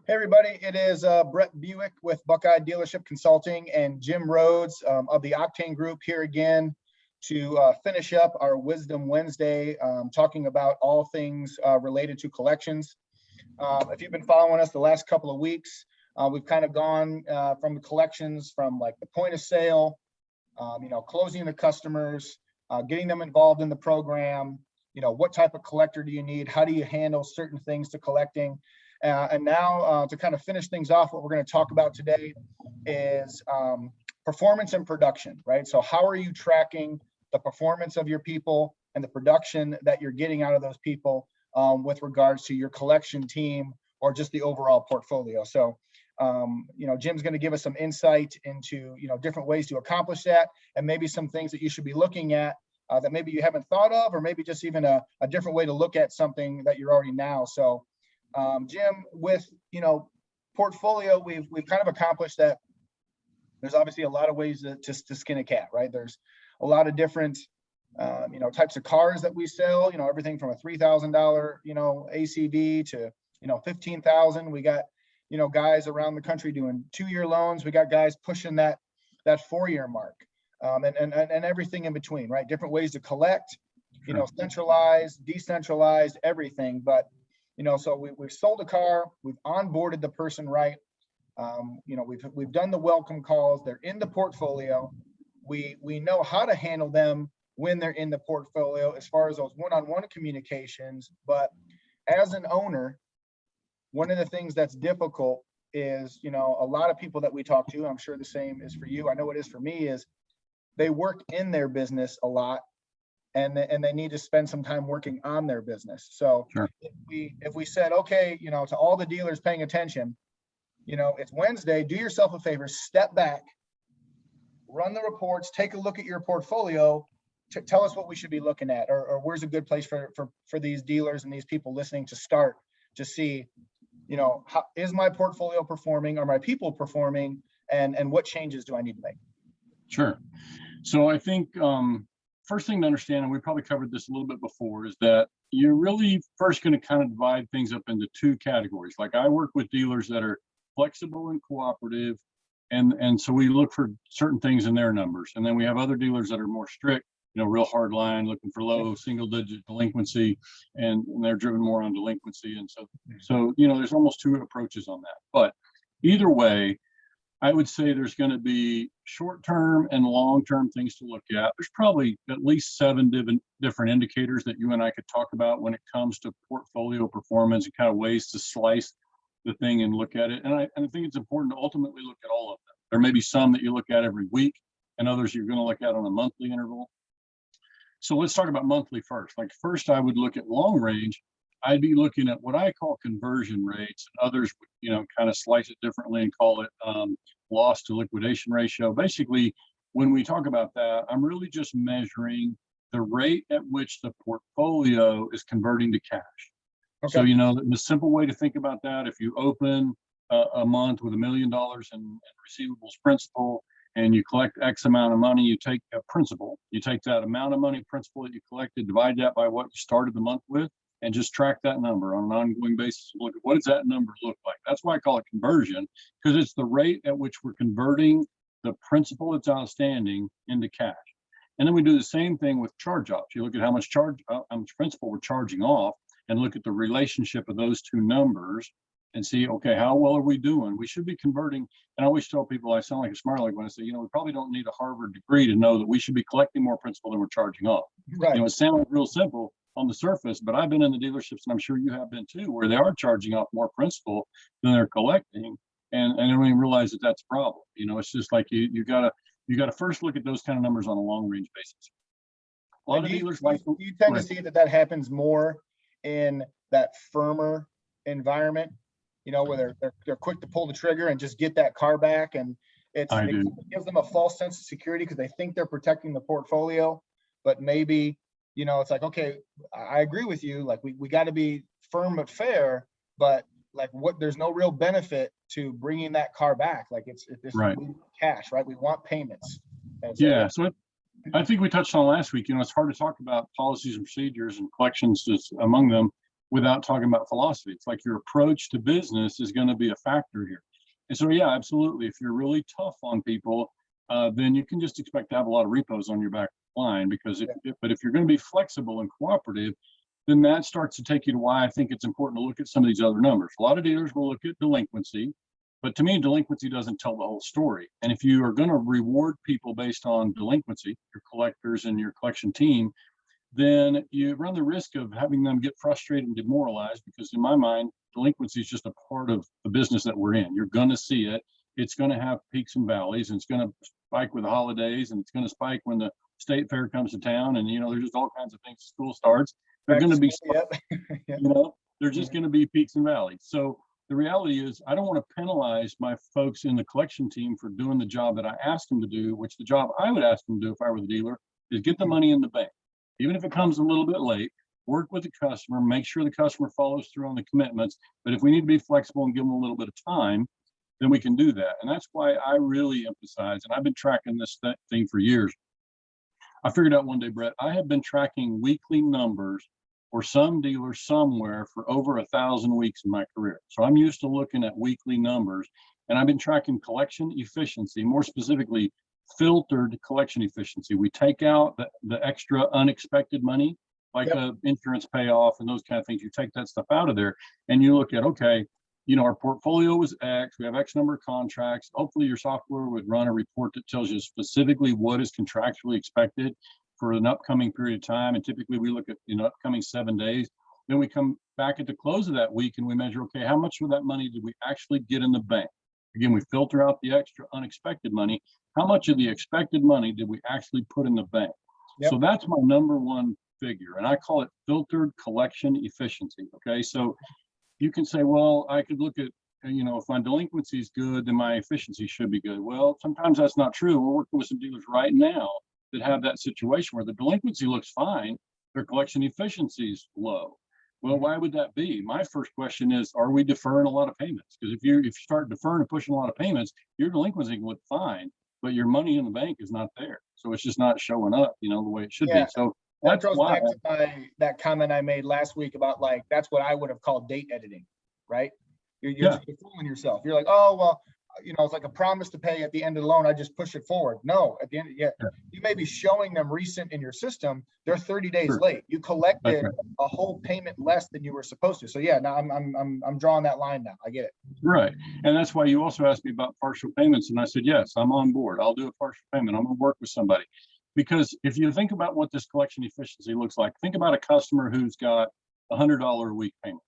Hey everybody, it is Bret with Buckeye Dealership Consulting and Jim Rhoads of the Octane Group here again to finish up our Wisdom Wednesday, talking about all things related to collections. If you've been following us the last couple of weeks, we've kind of gone from the collections from like the point of sale, closing the customers, getting them involved in the program, what type of collector do you need? How do you handle certain things to collecting? And now to kind of finish things off, what we're going to talk about today is performance and production, right? So how are you tracking the performance of your people and the production that you're getting out of those people with regards to your collection team or just the overall portfolio? So, Jim's going to give us some insight into, different ways to accomplish that and maybe some things that you should be looking at that maybe you haven't thought of, or maybe just even a different way to look at something that you're already now. So, Jim, with, portfolio, we've kind of accomplished that. There's obviously a lot of ways to skin a cat, right? There's a lot of different, types of cars that we sell, everything from a $3,000, ACV to, $15,000. We got, guys around the country doing 2-year loans. We got guys pushing that 4-year mark, and everything in between, right? Different ways to collect, centralized, decentralized, everything. But so we've sold a car, we've onboarded the person right. We've done the welcome calls. They're in the portfolio. We know how to handle them when they're in the portfolio as far as those one-on-one communications. But as an owner, one of the things that's difficult is, a lot of people that we talk to, I'm sure the same is for you, I know it is for me, is they work in their business a lot. And they need to spend some time working on their business. So sure. if we said, okay, to all the dealers paying attention, it's Wednesday, do yourself a favor, step back, run the reports, take a look at your portfolio, tell us what we should be looking at, or where's a good place for these dealers and these people listening to start to see, how is my portfolio performing? Are my people performing? And what changes do I need to make? Sure. So I think, first thing to understand, and we probably covered this a little bit before, is that you're really first going to kind of divide things up into 2 categories. Like I work with dealers that are flexible and cooperative, and so we look for certain things in their numbers. And then we have other dealers that are more strict, real hard line, looking for low single-digit delinquency, and they're driven more on delinquency. And so there's almost 2 approaches on that. But either way, I would say there's going to be short-term and long-term things to look at. There's probably at least 7 different indicators that you and I could talk about when it comes to portfolio performance and kind of ways to slice the thing and look at it. And I think it's important to ultimately look at all of them. There may be some that you look at every week and others you're going to look at on a monthly interval. So let's talk about monthly first. Like first, I would look at long range. I'd be looking at what I call conversion rates, and others, kind of slice it differently and call it loss to liquidation ratio. Basically, when we talk about that, I'm really just measuring the rate at which the portfolio is converting to cash. Okay. So, the simple way to think about that, if you open a month with $1 million in receivables principal and you collect X amount of money, you take a principal, you take that amount of money principal that you collected, divide that by what you started the month with, and just track that number on an ongoing basis. Look at what does that number look like? That's why I call it conversion, because it's the rate at which we're converting the principal that's outstanding into cash. And then we do the same thing with charge-offs. You look at how much principal we're charging off, and look at the relationship of those 2 numbers, and see, okay, how well are we doing? We should be converting. And I always tell people, I sound like a smart aleck when I say, we probably don't need a Harvard degree to know that we should be collecting more principal than we're charging off. Right. It sounds real simple on the surface, but I've been in the dealerships, and I'm sure you have been too, where they are charging off more principal than they're collecting, and they don't even realize that that's a problem. It's just like you gotta first look at those kind of numbers on a long range basis. A lot of dealers you tend to see that happens more in that firmer environment, where they're quick to pull the trigger and just get that car back, and it gives them a false sense of security because they think they're protecting the portfolio, but maybe. It's like, okay, I agree with you. Like we got to be firm but fair, but like there's no real benefit to bringing that car back. Like it's right. Cash, right? We want payments. So I think we touched on last week, it's hard to talk about policies and procedures, and collections is among them. without talking about philosophy. It's like your approach to business is going to be a factor here. And so, yeah, absolutely. If you're really tough on people, then you can just expect to have a lot of repos on your back line, because but if you're going to be flexible and cooperative, then that starts to take you to why I think it's important to look at some of these other numbers. A lot of dealers will look at delinquency, but to me, delinquency doesn't tell the whole story. And if you are going to reward people based on delinquency, your collectors and your collection team, then you run the risk of having them get frustrated and demoralized, because in my mind, delinquency is just a part of the business that we're in. You're going to see it. It's going to have peaks and valleys, and it's going to spike with the holidays, and it's going to spike when the state fair comes to town, and there's just all kinds of things. School starts. They're going to be, they're just going to be peaks and valleys. So the reality is, I don't want to penalize my folks in the collection team for doing the job that I asked them to do, which the job I would ask them to do if I were the dealer is get the money in the bank. Even if it comes a little bit late, work with the customer, make sure the customer follows through on the commitments. But if we need to be flexible and give them a little bit of time, then we can do that. And that's why I really emphasize, and I've been tracking this thing for years. I figured out one day, Brett, I have been tracking weekly numbers for some dealer somewhere for over 1,000 weeks in my career. So I'm used to looking at weekly numbers, and I've been tracking collection efficiency, more specifically, filtered collection efficiency. We take out the extra unexpected money, like insurance payoff and those kind of things. You take that stuff out of there, and you look at, okay, our portfolio was X, we have X number of contracts. Hopefully your software would run a report that tells you specifically what is contractually expected for an upcoming period of time. And typically we look at, upcoming 7 days. Then we come back at the close of that week and we measure, okay, how much of that money did we actually get in the bank? Again, we filter out the extra unexpected money. How much of the expected money did we actually put in the bank? So that's my number one figure, and I call it filtered collection efficiency. Okay, so you can say, well, I could look at, if my delinquency is good, then my efficiency should be good. Well, sometimes that's not true. We're working with some dealers right now that have that situation where the delinquency looks fine, their collection efficiency is low. Well, why would that be? My first question is, are we deferring a lot of payments? Because if you start deferring and pushing a lot of payments, your delinquency can look fine, but your money in the bank is not there. So it's just not showing up, the way it should be. So that goes back to that comment I made last week about, like, that's what I would have called date editing, right? You're fooling yourself. You're like, oh, well, it's like a promise to pay at the end of the loan. I just push it forward. No, at the end, you may be showing them recent in your system. They're 30 days late. You collected a whole payment less than you were supposed to. So now I'm drawing that line now. I get it. Right, and that's why you also asked me about partial payments, and I said yes, I'm on board. I'll do a partial payment. I'm going to work with somebody, because if you think about what this collection efficiency looks like, think about a customer who's got $100 a week payment.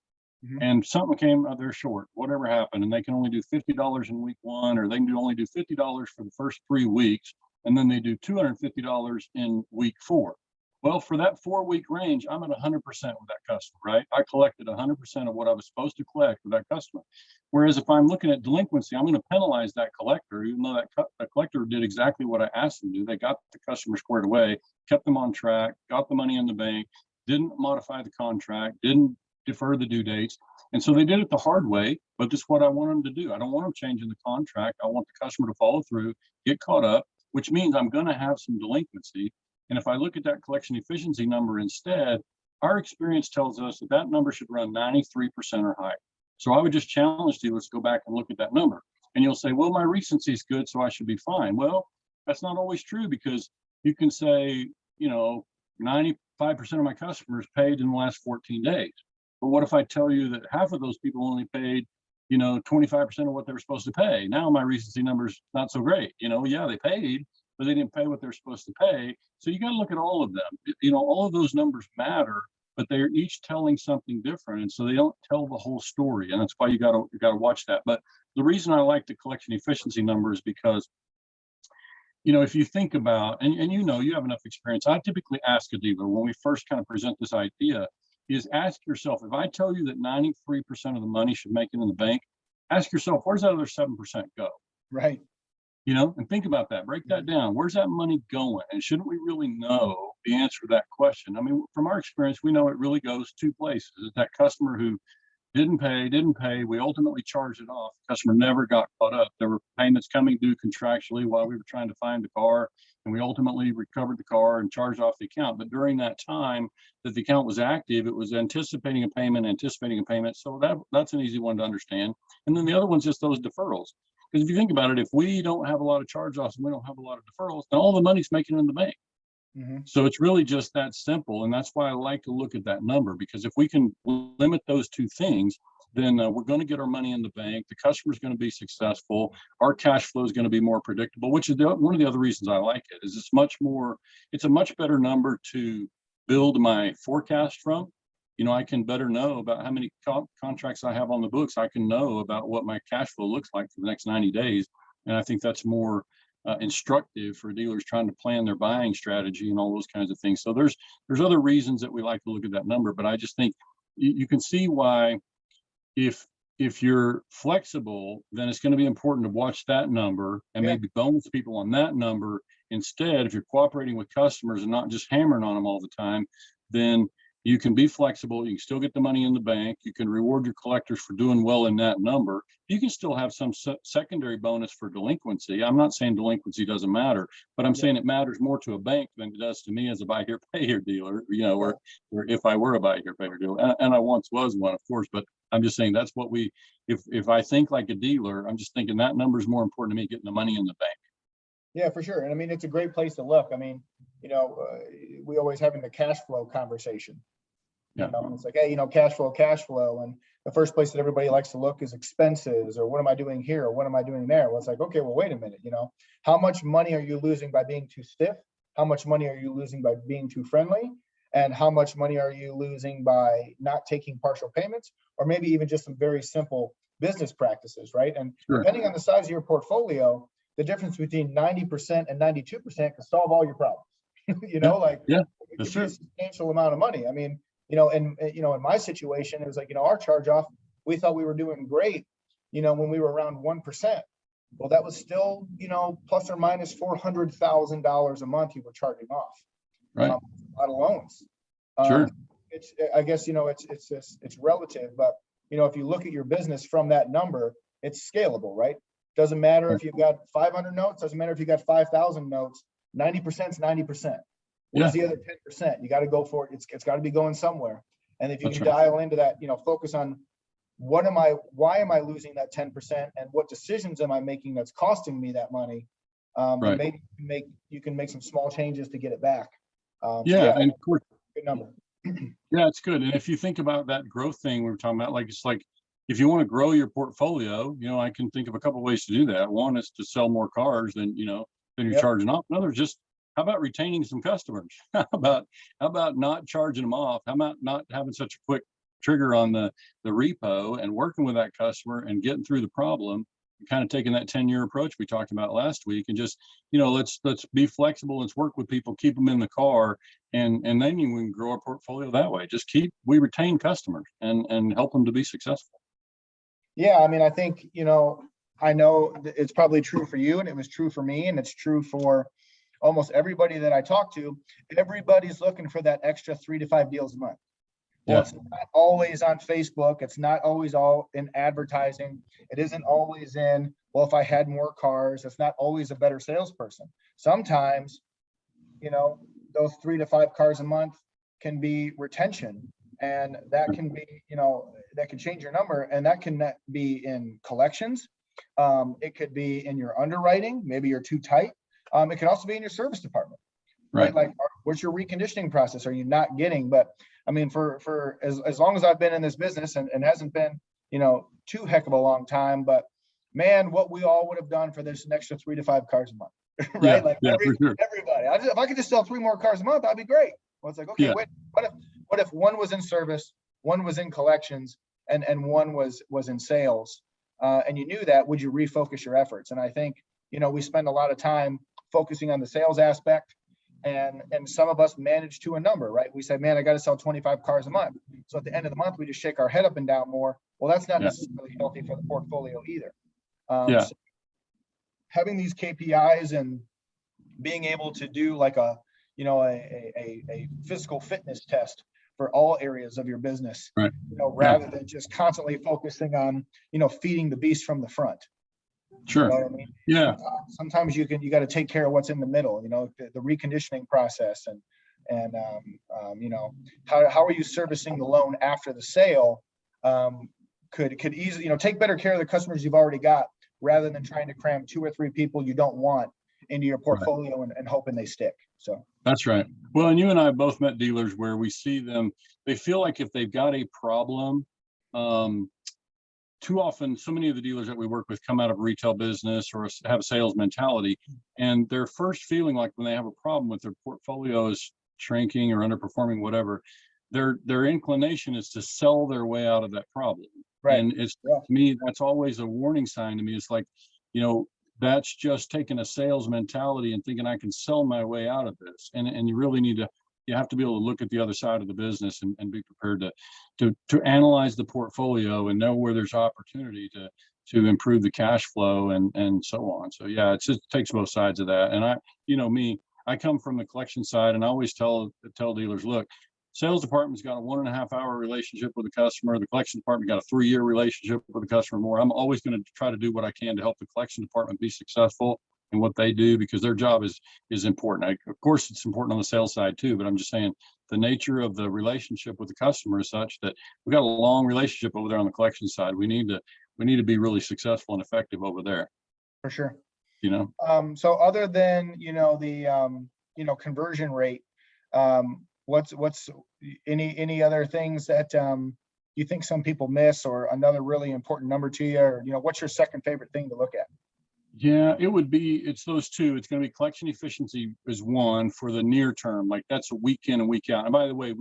And something came, they're short, whatever happened, and they can only do $50 in week one, or they can only do $50 for the first 3 weeks, and then they do $250 in week 4. Well, for that 4-week range, I'm at 100% with that customer, right? I collected 100% of what I was supposed to collect with that customer. Whereas if I'm looking at delinquency, I'm going to penalize that collector, even though that collector did exactly what I asked them to do. They got the customer squared away, kept them on track, got the money in the bank, didn't modify the contract, didn't defer the due dates. And so they did it the hard way, but this is what I want them to do. I don't want them changing the contract. I want the customer to follow through, get caught up, which means I'm going to have some delinquency. And if I look at that collection efficiency number instead, our experience tells us that that number should run 93% or higher. So I would just challenge dealers to go back and look at that number. And you'll say, well, my recency is good, so I should be fine. Well, that's not always true, because you can say, 95% of my customers paid in the last 14 days. But what if I tell you that half of those people only paid, 25% of what they were supposed to pay? Now my recency number's not so great. They paid, but they didn't pay what they're supposed to pay. So you got to look at all of them. All of those numbers matter, but they're each telling something different, and so they don't tell the whole story. And that's why you got to watch that. But the reason I like the collection efficiency number is because, if you think about, and you have enough experience, I typically ask a dealer when we first kind of present this idea, is ask yourself, if I tell you that 93% of the money should make it in the bank, ask yourself, where's that other 7% go? Right. And think about that, break that down. Where's that money going? And shouldn't we really know the answer to that question? I mean, from our experience, we know it really goes 2 places. It's that customer who didn't pay. We ultimately charged it off. The customer never got caught up. There were payments coming due contractually while we were trying to find the car, and we ultimately recovered the car and charged off the account. But during that time that the account was active, it was anticipating a payment. So that's an easy one to understand. And then the other one's just those deferrals. Because if you think about it, if we don't have a lot of charge-offs and we don't have a lot of deferrals, then all the money's making it in the bank. So it's really just that simple. And that's why I like to look at that number, because if we can limit those two things, then we're going to get our money in the bank. The customer's going to be successful. Our cash flow is going to be more predictable, which is one of the other reasons I like it. Is it's a much better number to build my forecast from. I can better know about how many contracts I have on the books. I can know about what my cash flow looks like for the next 90 days. And I think that's more instructive for dealers trying to plan their buying strategy and all those kinds of things. So there's other reasons that we like to look at that number, but I just think you can see why if you're flexible, then it's going to be important to watch that number and maybe bonus people on that number instead. If you're cooperating with customers and not just hammering on them all the time, then you can be flexible. You can still get the money in the bank. You can reward your collectors for doing well in that number. You can still have some secondary bonus for delinquency. I'm not saying delinquency doesn't matter, but I'm saying it matters more to a bank than it does to me as a buy here, pay here dealer, or if I were a buy here, pay here dealer. And I once was one, of course, but I'm just saying that's what if I think like a dealer, I'm just thinking that number is more important to me, getting the money in the bank. Yeah, for sure. And I mean, it's a great place to look. I mean, we always having the cash flow conversation. It's like, hey, cash flow. And the first place that everybody likes to look is expenses, or what am I doing here? Or what am I doing there? Well, it's like, okay, well, wait a minute, how much money are you losing by being too stiff? How much money are you losing by being too friendly? And how much money are you losing by not taking partial payments, or maybe even just some very simple business practices, right? And depending on the size of your portfolio, the difference between 90% and 92% can solve all your problems. It could be a substantial amount of money. I mean, in my situation, it was like, our charge off, we thought we were doing great, when we were around 1%. Well, that was still, plus or minus $400,000 a month you were charging off. Right. A lot of loans. It's, I guess, it's relative, but, if you look at your business from that number, it's scalable, right? Doesn't matter if you've got 500 notes, doesn't matter if you got 5,000 notes, 90% is 90%. What's the other 10%? You got to go for it. It's got to be going somewhere. And if you can dial into that, focus on why am I losing that 10%, and what decisions am I making that's costing me that money? And maybe you can make some small changes to get it back. And of course, good number. Yeah, it's good. And if you think about that growth thing we were talking about, it's like, if you want to grow your portfolio, I can think of a couple of ways to do that. One is to sell more cars than you're charging off. Another is just, how about retaining some customers? How about not charging them off? How about not having such a quick trigger on the repo and working with that customer and getting through the problem, and kind of taking that 10-year approach we talked about last week, and just, let's be flexible. Let's work with people, keep them in the car, and then we can grow our portfolio that way. We retain customers and help them to be successful. Yeah, I mean, I think, I know it's probably true for you, and it was true for me, and it's true for almost everybody that I talk to. Everybody's looking for that extra 3 to 5 deals a month. Well, it's not always on Facebook. It's not always all in advertising. It isn't always in, well, if I had more cars. It's not always a better salesperson. Sometimes, those 3 to 5 cars a month can be retention. And that can be, that can change your number, and that can be in collections. It could be in your underwriting. Maybe you're too tight. It could also be in your service department, right? Like, what's your reconditioning process? Are you not getting? But I mean, for as long as I've been in this business, and hasn't been, too heck of a long time, but man, what we all would have done for this extra 3 to 5 cars a month, right? Everybody. If I could just sell 3 more cars a month, that'd be great. Well, it's like, okay, wait, what if one was in service, one was in collections, and one was in sales, and you knew that? Would you refocus your efforts? And I think, we spend a lot of time focusing on the sales aspect, and some of us manage to a number, right? We say, man, I got to sell 25 cars a month. So at the end of the month, we just shake our head up and down more. Well, that's not necessarily healthy for the portfolio either. So having these KPIs and being able to do like a physical fitness test for all areas of your business, Right. rather than just constantly focusing on, feeding the beast from the front. Sure. You know what I mean? Yeah. Sometimes you got to take care of what's in the middle, the reconditioning process and how are you servicing the loan after the sale? Could easily, take better care of the customers you've already got, rather than trying to cram 2 or 3 people you don't want into your portfolio and hoping they stick. So that's right. Well, and you and I both met dealers where we see them, they feel like if they've got a problem, too often, so many of the dealers that we work with come out of retail business or have a sales mentality, and their first feeling like when they have a problem with their portfolio is shrinking or underperforming, whatever, their inclination is to sell their way out of that problem. Right. And it's to me, that's always a warning sign to me. It's like, that's just taking a sales mentality and thinking I can sell my way out of this. And you really you have to be able to look at the other side of the business and be prepared to analyze the portfolio and know where there's opportunity to improve the cash flow and so on. So yeah, it just takes both sides of that. And I come from the collection side, and I always tell dealers, look, sales department's got a 1.5 hour relationship with the customer. The collection department got a 3-year relationship with the customer more. I'm always going to try to do what I can to help the collection department be successful in what they do, because their job is important. Of course, it's important on the sales side too, but I'm just saying the nature of the relationship with the customer is such that we got a long relationship over there on the collection side. We need to be really successful and effective over there. For sure. So other than, the conversion rate, what's any other things that you think some people miss, or another really important number to you, or what's your second favorite thing to look at? Yeah, it's those two. It's going to be collection efficiency is one for the near term. Like that's a week in and week out. And by the way,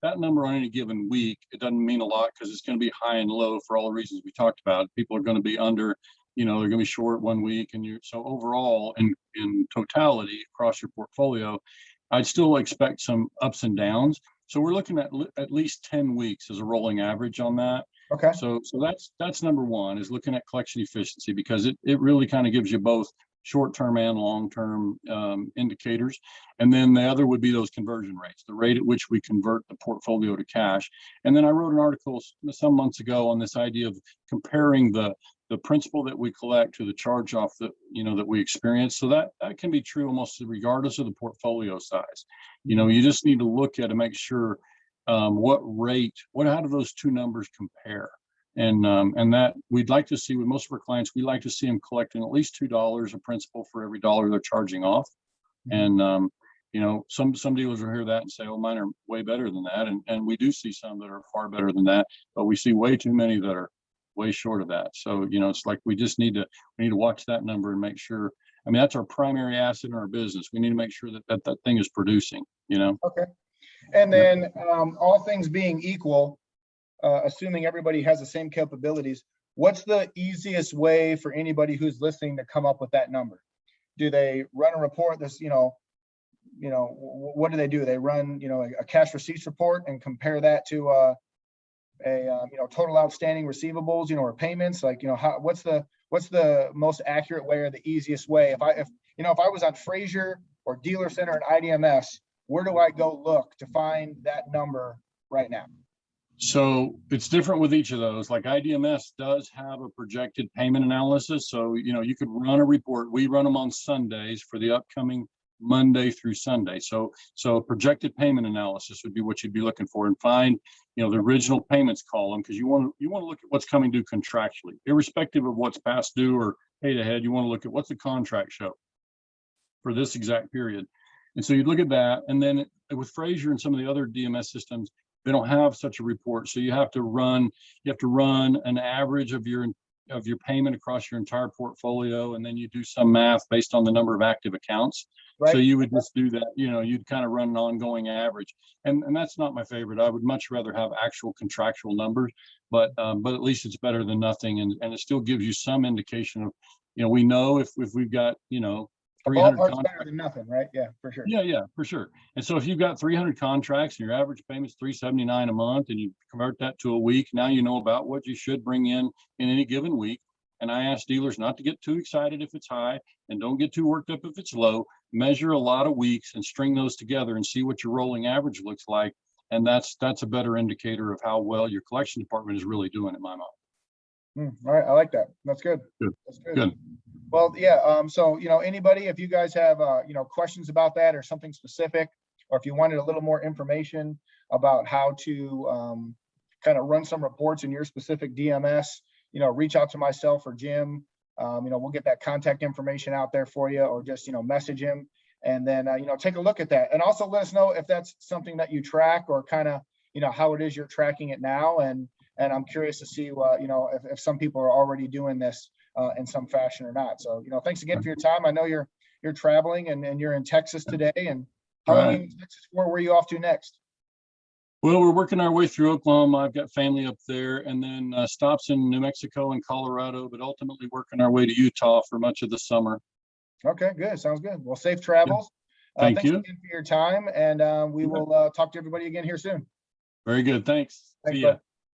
that number on any given week, it doesn't mean a lot because it's going to be high and low for all the reasons we talked about. People are going to be under, they're going to be short 1 week. So overall, in totality across your portfolio, I'd still expect some ups and downs. So we're looking at least 10 weeks as a rolling average on that. Okay. So that's number one, is looking at collection efficiency, because it really kind of gives you both short-term and long-term indicators. And then the other would be those conversion rates, the rate at which we convert the portfolio to cash. And then I wrote an article some months ago on this idea of comparing the principal that we collect to the charge-off that we experience. So that can be true almost regardless of the portfolio size. You just need to look at and make sure how do those two numbers compare? And that we'd like to see with most of our clients, we like to see them collecting at least $2 of principal for every dollar they're charging off. And some dealers will hear that and say, oh, mine are way better than that. And we do see some that are far better than that, but we see way too many that are way short of that. So, it's like we need to watch that number and make sure. I mean, that's our primary asset in our business. We need to make sure that thing is producing, Okay. And then all things being equal, assuming everybody has the same capabilities, what's the easiest way for anybody who's listening to come up with that number? Do they run a report that's, what do they do? They run, a cash receipts report and compare that to a total outstanding receivables, or payments, like, what's the most accurate way or the easiest way? If I was on Frazier or Dealer Center and IDMS, where do I go look to find that number right now? So it's different with each of those. Like IDMS does have a projected payment analysis. So, you could run a report. We run them on Sundays for the upcoming Monday through Sunday. So projected payment analysis would be what you'd be looking for, and find, the original payments column, because you want to look at what's coming due contractually, irrespective of what's past due or paid ahead. You want to look at what's the contract show for this exact period. And so you look at that, and then with Frazier and some of the other DMS systems, they don't have such a report. So you have to run an average of your payment across your entire portfolio, and then you do some math based on the number of active accounts. Right. So you would just do that, you'd kind of run an ongoing average. And that's not my favorite. I would much rather have actual contractual numbers, but at least it's better than nothing. And it still gives you some indication of, we know if we've got, 300 contracts, better than nothing, right? Yeah, for sure. Yeah, for sure. And so if you've got 300 contracts and your average payment's $379 a month, and you convert that to a week, now you know about what you should bring in any given week. And I ask dealers not to get too excited if it's high, and don't get too worked up if it's low. Measure a lot of weeks and string those together and see what your rolling average looks like. And that's a better indicator of how well your collection department is really doing, in my mind. All right, I like that. That's good. Good. That's good. Good. Well, yeah. So, anybody, if you guys have, questions about that or something specific, or if you wanted a little more information about how to kind of run some reports in your specific DMS, reach out to myself or Jim. We'll get that contact information out there for you, or just, message him, and then, take a look at that. And also let us know if that's something that you track, or kind of, how it is you're tracking it now. And I'm curious to see, if some people are already doing this in some fashion or not. So, thanks again for your time. I know you're traveling, and you're in Texas today. And how long are you in Texas for? Where are you off to next? Well, we're working our way through Oklahoma. I've got family up there, and then stops in New Mexico and Colorado, but ultimately working our way to Utah for much of the summer. Okay, good. Sounds good. Well, safe travels. Thank Thanks you again for your time, and we will talk to everybody again here soon. Very good. Thanks. Thanks, See ya. bud.